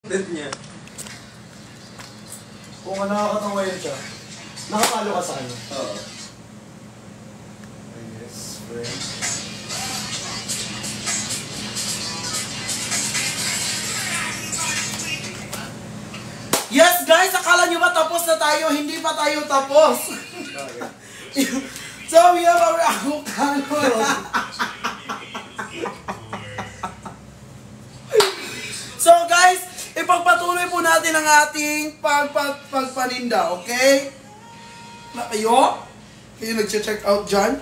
niya. Kung nakakatawa yun siya, nakapalo ka sa kanya. Oo. Yes, friend. Yes guys, akala nyo ba tapos na tayo? Hindi pa tayo tapos. So we have our avocado. So guys, ipagpatuloy po natin ang ating pagpaninda, okay? Na kayo? Kayo nag-check out dyan?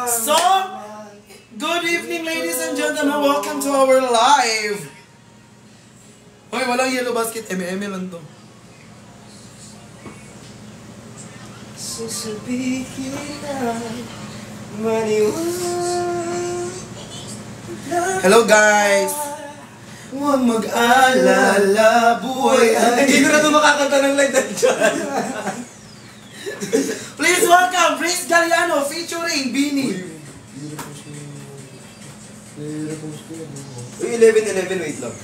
So, good evening ladies and gentlemen, welcome to our live. Hoy, walang yellow basket, eme-eme lang to. Sasabihin na maniwala. Hello guys! Huwag mag-alala, buhay ay... Hindi ko na ito makakanta ng live na dyan. Please welcome Brice Galliano featuring Bini. Uy, 11-11, wait lang.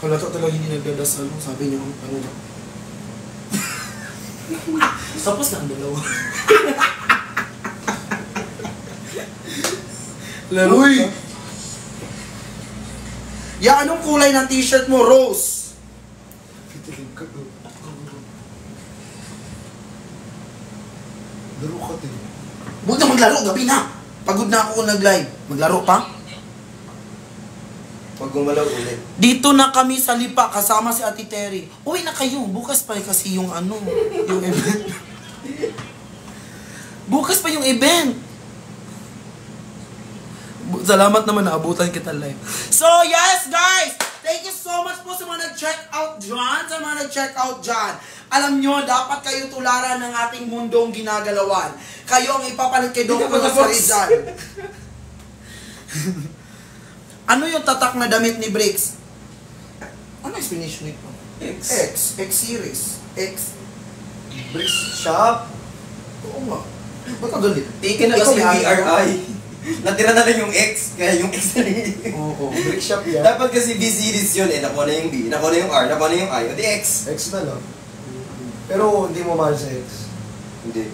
Halata talaga hindi nagdadasal. Sabi niya, ano na. Tapos na ang dalawa. Uy! Ya, anong kulay ng t-shirt mo? Rose. Pitikin ka doon. Laro ka din. Huwag na maglaro, gabi na. Pagod na ako kung nag-live. Maglaro pa? Pag gumalaw ulit. Dito na kami sa Lipa, kasama si Ate Terry. Uy na kayo, bukas pa kasi yung ano, yung event. Bukas pa yung event. Salamat naman, naabutan kita live. So yes guys, thank you so much po sa mga nag-check out dyan, sa mga nag-check out dyan. Alam nyo, dapat kayo tularan ng ating mundong ginagalawan. Kayo ang ipapalit kay Dr. Rizal. Ano yung tatak na damit ni Briggs? Ano explanation nito? X series. X. Bricks shop. Oo nga. Ba't ang galit? Taken na kasi yung BRI. Natira na lang yung X, kaya yung X na lang. Oo, brick shop yan. Dapat kasi B series yun eh. Nakuha na yung B, nakuha na yung R, nakuha na yung I, o di X. X na lang. Pero hindi mo mahal sa X. Hindi.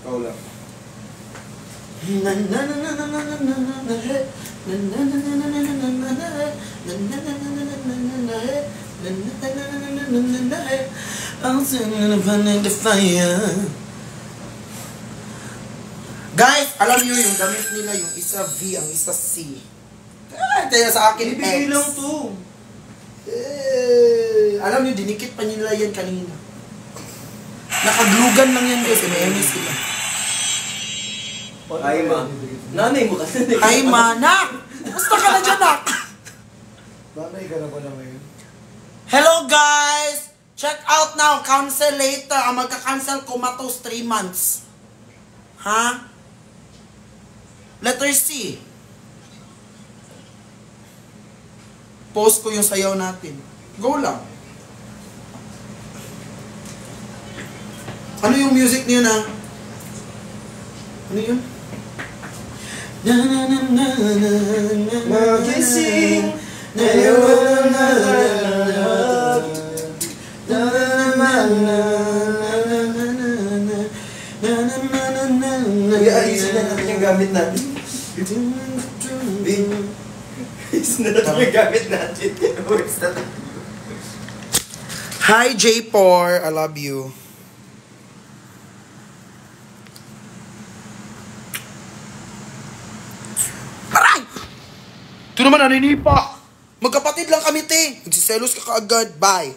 Ikaw lang. Guys, alam niyo yung damit nila, yung isa V, ang isa C. Kaya sa akin, X. lang to. Alam niyo, dinikit pa nila yan kanina. Nakaglugan lang yan guys, MS sila. Ay ma. Nanay mo kasi. Ay ma, nak! Basta ka na dyan, nak! Nanay ka na pala ngayon. Hello guys! Check out now, cancel later. Ang magka-cancel kumatos 3 months. Ha? Letter C. Post ko yung sayaw natin. Go lang. Ano yung music niyo na? Ano yun? Magising. Ayusin na natin yung gamit natin. Ayusin na natin yung gamit natin. Hi J4, I love you. Aray! Ito naman naninipa. Magkapatid lang kami, te. Magsiselos ka kaagad. Bye.